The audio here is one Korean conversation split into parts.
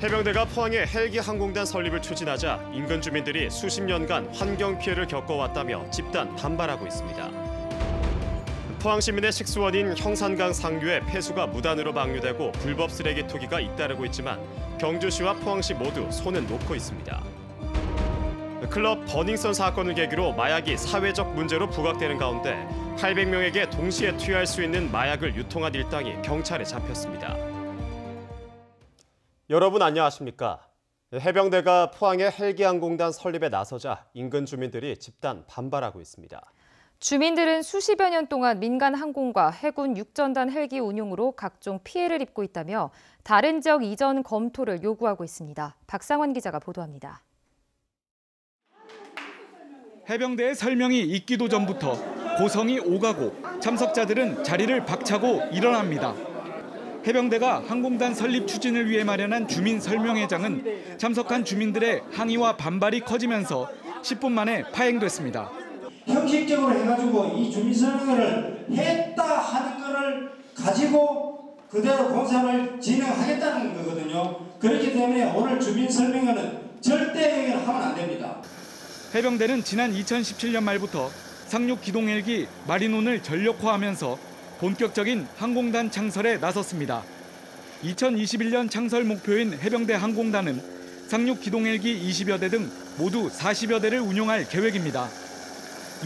해병대가 포항에 헬기 항공단 설립을 추진하자 인근 주민들이 수십 년간 환경 피해를 겪어왔다며 집단 반발하고 있습니다. 포항 시민의 식수원인 형산강 상류에 폐수가 무단으로 방류되고 불법 쓰레기 투기가 잇따르고 있지만 경주시와 포항시 모두 손은 놓고 있습니다. 클럽 버닝썬 사건을 계기로 마약이 사회적 문제로 부각되는 가운데 800명에게 동시에 투여할 수 있는 마약을 유통한 일당이 경찰에 잡혔습니다. 여러분 안녕하십니까? 해병대가 포항의 헬기 항공단 설립에 나서자 인근 주민들이 집단 반발하고 있습니다. 주민들은 수십여 년 동안 민간 항공과 해군 육전단 헬기 운용으로 각종 피해를 입고 있다며 다른 지역 이전 검토를 요구하고 있습니다. 박상원 기자가 보도합니다. 해병대의 설명이 있기도 전부터 고성이 오가고 참석자들은 자리를 박차고 일어납니다. 해병대가 항공단 설립 추진을 위해 마련한 주민 설명회장은 참석한 주민들의 항의와 반발이 커지면서 10분 만에 파행됐습니다. 형식적으로 해가지고 이 주민 설명회를 했다 하는 거를 가지고 그대로 공사를 진행하겠다는 거거든요. 그렇기 때문에 오늘 주민 설명회는 절대 하면 안 됩니다. 해병대는 지난 2017년 말부터 상륙 기동 헬기 마린온을 전력화하면서 본격적인 항공단 창설에 나섰습니다. 2021년 창설 목표인 해병대 항공단은 상륙 기동 헬기 20여 대 등 모두 40여 대를 운용할 계획입니다.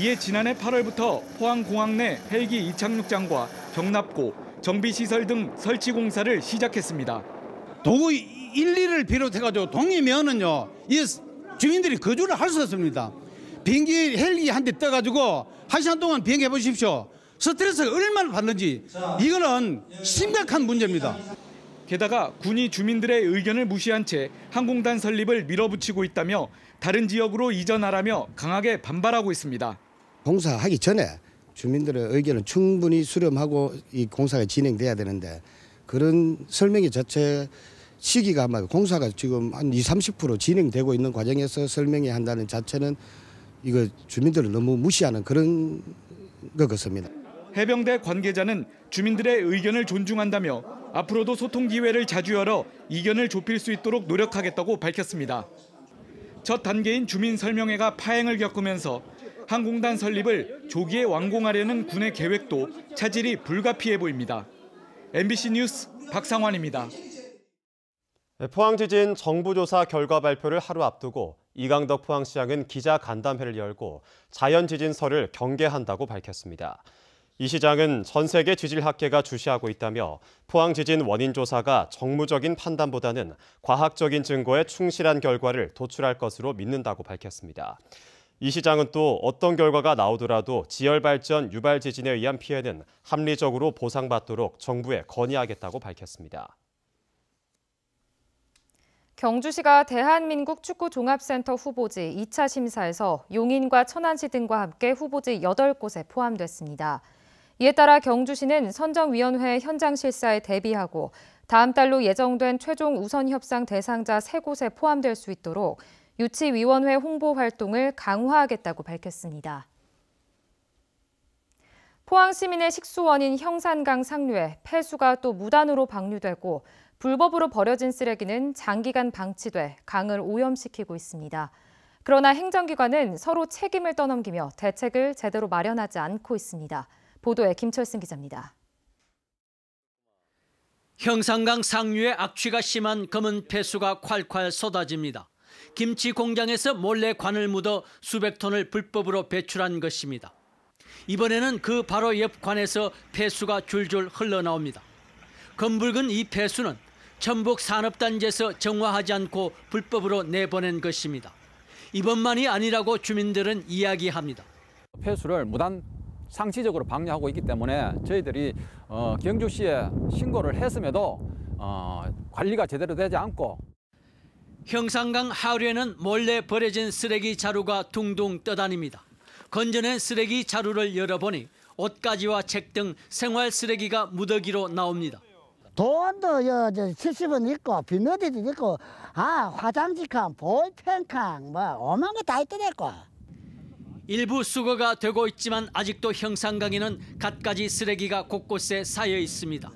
이에 지난해 8월부터 포항공항 내 헬기 이착륙장과 경납고, 정비시설 등 설치 공사를 시작했습니다. 도구 1, 2를 비롯해가지고 동이면은요, 이 주민들이 거주를 할 수 없습니다. 비행기 헬기 한 대 떠가지고 1시간 동안 비행해 보십시오. 스트레스가 얼마나 받는지 이거는 심각한 문제입니다. 게다가 군이 주민들의 의견을 무시한 채 항공단 설립을 밀어붙이고 있다며 다른 지역으로 이전하라며 강하게 반발하고 있습니다. 공사하기 전에 주민들의 의견을 충분히 수렴하고 이 공사가 진행돼야 되는데 그런 설명회 자체 시기가 아마 공사가 지금 한 20-30% 진행되고 있는 과정에서 설명회 한다는 자체는 이거 주민들을 너무 무시하는 그런 것 같습니다. 해병대 관계자는 주민들의 의견을 존중한다며 앞으로도 소통 기회를 자주 열어 이견을 좁힐 수 있도록 노력하겠다고 밝혔습니다. 첫 단계인 주민 설명회가 파행을 겪으면서 항공단 설립을 조기에 완공하려는 군의 계획도 차질이 불가피해 보입니다. MBC 뉴스 박상환입니다. 포항 지진 정부조사 결과 발표를 하루 앞두고 이강덕 포항시장은 기자 간담회를 열고 자연 지진설을 경계한다고 밝혔습니다. 이 시장은 전 세계 지질학계가 주시하고 있다며 포항 지진 원인 조사가 정무적인 판단보다는 과학적인 증거에 충실한 결과를 도출할 것으로 믿는다고 밝혔습니다. 이 시장은 또 어떤 결과가 나오더라도 지열 발전 유발 지진에 의한 피해는 합리적으로 보상받도록 정부에 건의하겠다고 밝혔습니다. 경주시가 대한민국 축구종합센터 후보지 2차 심사에서 용인과 천안시 등과 함께 후보지 8곳에 포함됐습니다. 이에 따라 경주시는 선정위원회 현장 실사에 대비하고 다음 달로 예정된 최종 우선 협상 대상자 3곳에 포함될 수 있도록 유치위원회 홍보 활동을 강화하겠다고 밝혔습니다. 포항 시민의 식수원인 형산강 상류에 폐수가 또 무단으로 방류되고 불법으로 버려진 쓰레기는 장기간 방치돼 강을 오염시키고 있습니다. 그러나 행정기관은 서로 책임을 떠넘기며 대책을 제대로 마련하지 않고 있습니다. 보도에 김철승 기자입니다. 형산강 상류에 악취가 심한 검은 폐수가 콸콸 쏟아집니다. 김치 공장에서 몰래 관을 묻어 수백 톤을 불법으로 배출한 것입니다. 이번에는 그 바로 옆 관에서 폐수가 줄줄 흘러나옵니다. 검붉은 이 폐수는 전북 산업단지에서 정화하지 않고 불법으로 내보낸 것입니다. 이번만이 아니라고 주민들은 이야기합니다. 폐수를 무단 상시적으로 방류하고 있기 때문에 저희들이 경주시에 신고를 했음에도 관리가 제대로 되지 않고 형산강 하류에는 몰래 버려진 쓰레기 자루가 둥둥 떠다닙니다. 건져낸 쓰레기 자루를 열어보니 옷가지와 책 등 생활 쓰레기가 무더기로 나옵니다. 돈도 70원 있고 비누디도 있고 화장지칸, 볼펜칸 뭐 오만 거 다 있더랬고. 일부 수거가 되고 있지만 아직도 형산강에는 갖가지 쓰레기가 곳곳에 쌓여 있습니다.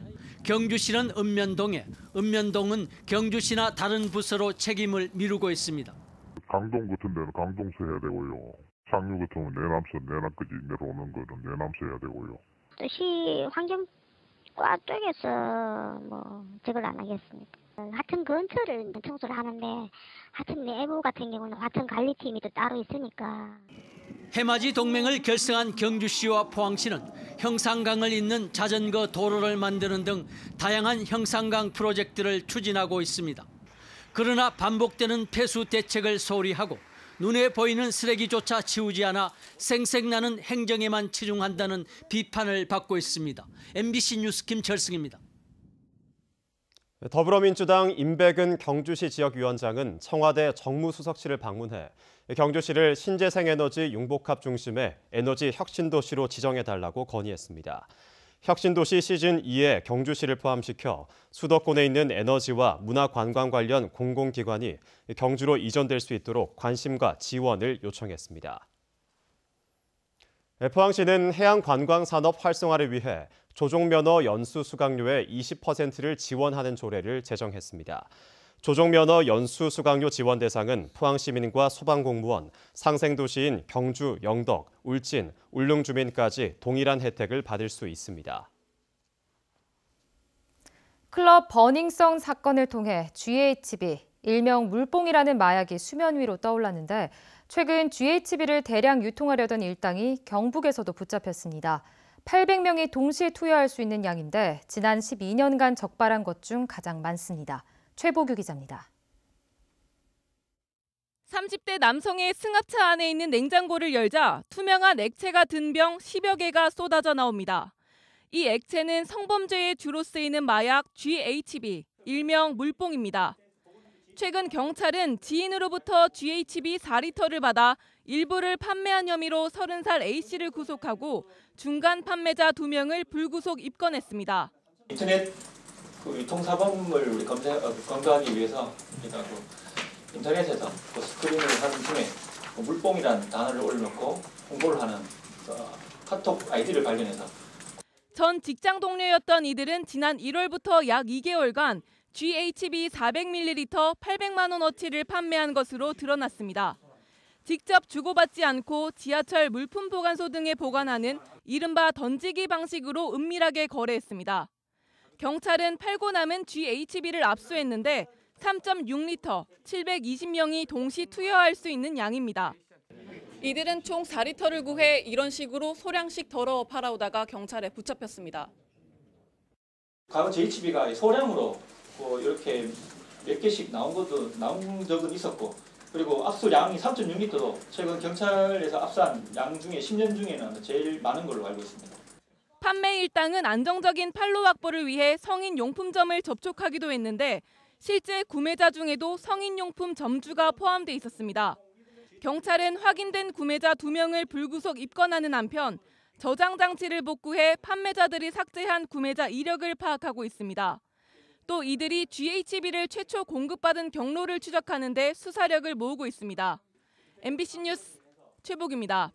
경주시는 읍면동에, 읍면동은 경주시나 다른 부서로 책임을 미루고 있습니다. 강동 같은 데는 강동서 해야 되고요. 상류 같은 경우는 내남까지 내려오는 거는 내남서 해야 되고요. 또 시 환경과 쪽에서 저걸 안 하겠습니까? 하천 근처를 청소를 하는데 하천 내부 같은 경우는 하천 관리팀이 또 따로 있으니까. 해맞이 동맹을 결성한 경주시와 포항시는 형산강을 잇는 자전거 도로를 만드는 등 다양한 형산강 프로젝트를 추진하고 있습니다. 그러나 반복되는 폐수 대책을 소홀히 하고 눈에 보이는 쓰레기조차 치우지 않아 생색나는 행정에만 치중한다는 비판을 받고 있습니다. MBC 뉴스 김철승입니다. 더불어민주당 임백은 경주시 지역위원장은 청와대 정무수석실을 방문해 경주시를 신재생에너지 융복합 중심의 에너지 혁신도시로 지정해달라고 건의했습니다. 혁신도시 시즌2에 경주시를 포함시켜 수도권에 있는 에너지와 문화관광 관련 공공기관이 경주로 이전될 수 있도록 관심과 지원을 요청했습니다. 포항시는 해양관광산업 활성화를 위해 조종면허 연수 수강료의 20%를 지원하는 조례를 제정했습니다. 조종면허 연수 수강료 지원 대상은 포항시민과 소방공무원, 상생도시인 경주, 영덕, 울진, 울릉 주민까지 동일한 혜택을 받을 수 있습니다. 클럽 버닝썬 사건을 통해 GHB, 일명 물뽕이라는 마약이 수면 위로 떠올랐는데 최근 GHB를 대량 유통하려던 일당이 경북에서도 붙잡혔습니다. 800명이 동시에 투여할 수 있는 양인데 지난 12년간 적발한 것 중 가장 많습니다. 최보규 기자입니다. 30대 남성의 승합차 안에 있는 냉장고를 열자 투명한 액체가 든 병 10여 개가 쏟아져 나옵니다. 이 액체는 성범죄에 주로 쓰이는 마약 GHB, 일명 물뽕입니다. 최근 경찰은 지인으로부터 GHB 4리터를 받아 일부를 판매한 혐의로 30살 A씨를 구속하고 중간 판매자 2명을 불구속 입건했습니다. 인터넷 유통사범을 우리 검거하기 위해서 인터넷에서 스크린을 하는 중에 물뽕이라는 단어를 올려놓고 홍보를 하는 카톡 아이디를 발견해서 전 직장 동료였던 이들은 지난 1월부터 약 2개월간 GHB 400ml 800만 원어치를 판매한 것으로 드러났습니다. 직접 주고받지 않고 지하철 물품 보관소 등에 보관하는 이른바 던지기 방식으로 은밀하게 거래했습니다. 경찰은 팔고 남은 GHB를 압수했는데 3.6리터, 720명이 동시 투여할 수 있는 양입니다. 이들은 총 4리터를 구해 이런 식으로 소량씩 덜어 팔아오다가 경찰에 붙잡혔습니다. 과거 GHB가 소량으로 이렇게 몇 개씩 나온 적은 있었고, 그리고 압수량이 3.6리터도 최근 경찰에서 압수한 양 중에 10년 중에는 제일 많은 걸로 알고 있습니다. 판매 일당은 안정적인 판로 확보를 위해 성인용품점을 접촉하기도 했는데 실제 구매자 중에도 성인용품 점주가 포함돼 있었습니다. 경찰은 확인된 구매자 2명을 불구속 입건하는 한편 저장 장치를 복구해 판매자들이 삭제한 구매자 이력을 파악하고 있습니다. 또 이들이 GHB를 최초 공급받은 경로를 추적하는 데 수사력을 모으고 있습니다. MBC 뉴스 최복입니다.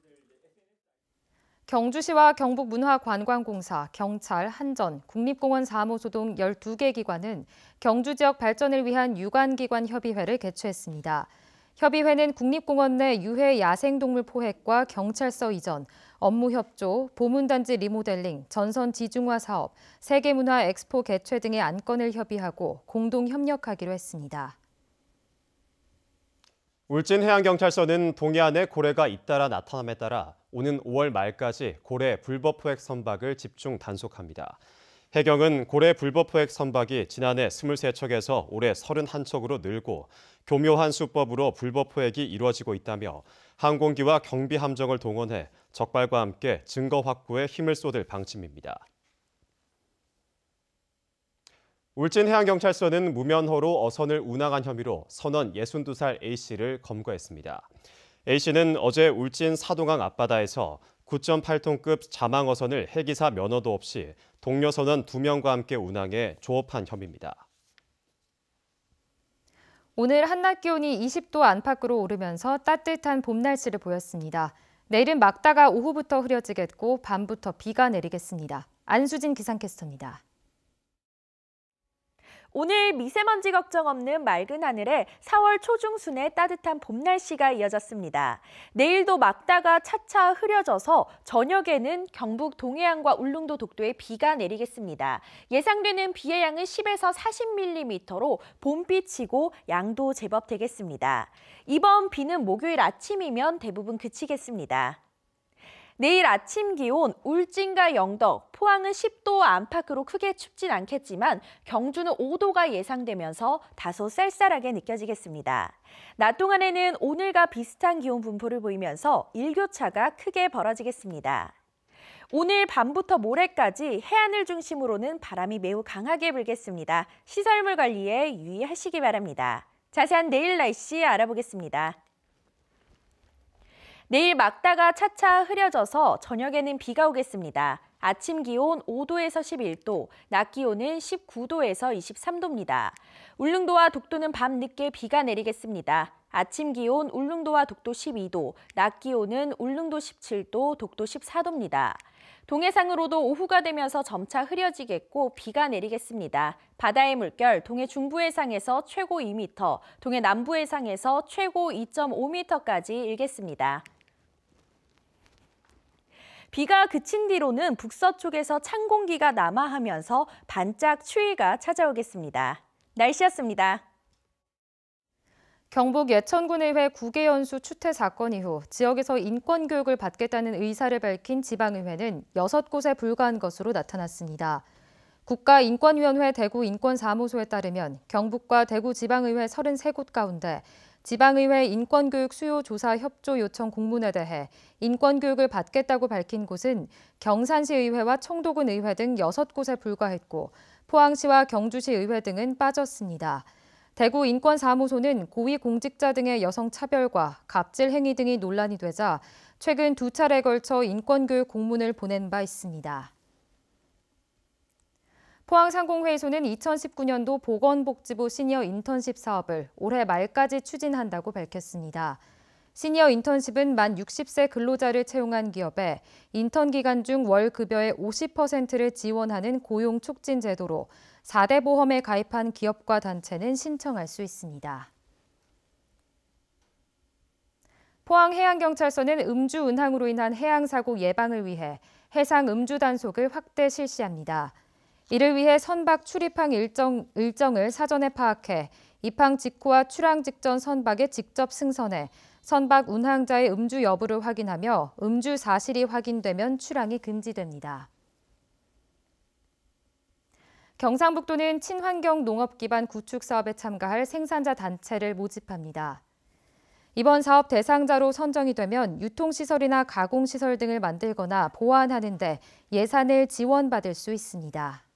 경주시와 경북문화관광공사, 경찰, 한전, 국립공원 사무소 등 12개 기관은 경주 지역 발전을 위한 유관기관 협의회를 개최했습니다. 협의회는 국립공원 내 유해 야생동물 포획과 경찰서 이전, 업무 협조, 보문단지 리모델링, 전선 지중화 사업, 세계문화 엑스포 개최 등의 안건을 협의하고 공동 협력하기로 했습니다. 울진해양경찰서는 동해안에 고래가 잇따라 나타남에 따라 오는 5월 말까지 고래 불법 포획 선박을 집중 단속합니다. 해경은 고래 불법 포획 선박이 지난해 23척에서 올해 31척으로 늘고 교묘한 수법으로 불법 포획이 이루어지고 있다며 항공기와 경비함정을 동원해 적발과 함께 증거 확보에 힘을 쏟을 방침입니다. 울진해양경찰서는 무면허로 어선을 운항한 혐의로 선원 62살 A씨를 검거했습니다. A씨는 어제 울진 사동항 앞바다에서 9.8톤급 자망어선을 해기사 면허도 없이 동료 선원 2명과 함께 운항해 조업한 혐의입니다. 오늘 한낮 기온이 20도 안팎으로 오르면서 따뜻한 봄 날씨를 보였습니다. 내일은 막다가 오후부터 흐려지겠고 밤부터 비가 내리겠습니다. 안수진 기상캐스터입니다. 오늘 미세먼지 걱정 없는 맑은 하늘에 4월 초중순에 따뜻한 봄 날씨가 이어졌습니다. 내일도 막다가 차차 흐려져서 저녁에는 경북 동해안과 울릉도 독도에 비가 내리겠습니다. 예상되는 비의 양은 10에서 40mm로 봄비치고 양도 제법 되겠습니다. 이번 비는 목요일 아침이면 대부분 그치겠습니다. 내일 아침 기온 울진과 영덕, 포항은 10도 안팎으로 크게 춥진 않겠지만 경주는 5도가 예상되면서 다소 쌀쌀하게 느껴지겠습니다. 낮 동안에는 오늘과 비슷한 기온 분포를 보이면서 일교차가 크게 벌어지겠습니다. 오늘 밤부터 모레까지 해안을 중심으로는 바람이 매우 강하게 불겠습니다. 시설물 관리에 유의하시기 바랍니다. 자세한 내일 날씨 알아보겠습니다. 내일 막다가 차차 흐려져서 저녁에는 비가 오겠습니다. 아침 기온 5도에서 11도, 낮 기온은 19도에서 23도입니다. 울릉도와 독도는 밤 늦게 비가 내리겠습니다. 아침 기온 울릉도와 독도 12도, 낮 기온은 울릉도 17도, 독도 14도입니다. 동해상으로도 오후가 되면서 점차 흐려지겠고 비가 내리겠습니다. 바다의 물결 동해 중부해상에서 최고 2m, 동해 남부해상에서 최고 2.5m까지 일겠습니다. 비가 그친 뒤로는 북서쪽에서 찬 공기가 남하하면서 반짝 추위가 찾아오겠습니다. 날씨였습니다. 경북 예천군의회 구계연수 추태 사건 이후 지역에서 인권교육을 받겠다는 의사를 밝힌 지방의회는 6곳에 불과한 것으로 나타났습니다. 국가인권위원회 대구인권사무소에 따르면 경북과 대구지방의회 33곳 가운데 지방의회 인권교육 수요 조사 협조 요청 공문에 대해 인권교육을 받겠다고 밝힌 곳은 경산시 의회와 청도군 의회 등 6곳에 불과했고 포항시와 경주시 의회 등은 빠졌습니다. 대구인권사무소는 고위공직자 등의 여성차별과 갑질 행위 등이 논란이 되자 최근 2차례에 걸쳐 인권교육 공문을 보낸 바 있습니다. 포항상공회의소는 2019년도 보건복지부 시니어 인턴십 사업을 올해 말까지 추진한다고 밝혔습니다. 시니어 인턴십은 만 60세 근로자를 채용한 기업에 인턴 기간 중 월 급여의 50%를 지원하는 고용 촉진 제도로 4대 보험에 가입한 기업과 단체는 신청할 수 있습니다. 포항해양경찰서는 음주 운항으로 인한 해양사고 예방을 위해 해상 음주 단속을 확대 실시합니다. 이를 위해 선박 출입항 일정을 사전에 파악해 입항 직후와 출항 직전 선박에 직접 승선해 선박 운항자의 음주 여부를 확인하며 음주 사실이 확인되면 출항이 금지됩니다. 경상북도는 친환경 농업 기반 구축 사업에 참가할 생산자 단체를 모집합니다. 이번 사업 대상자로 선정이 되면 유통시설이나 가공시설 등을 만들거나 보완하는 데 예산을 지원받을 수 있습니다.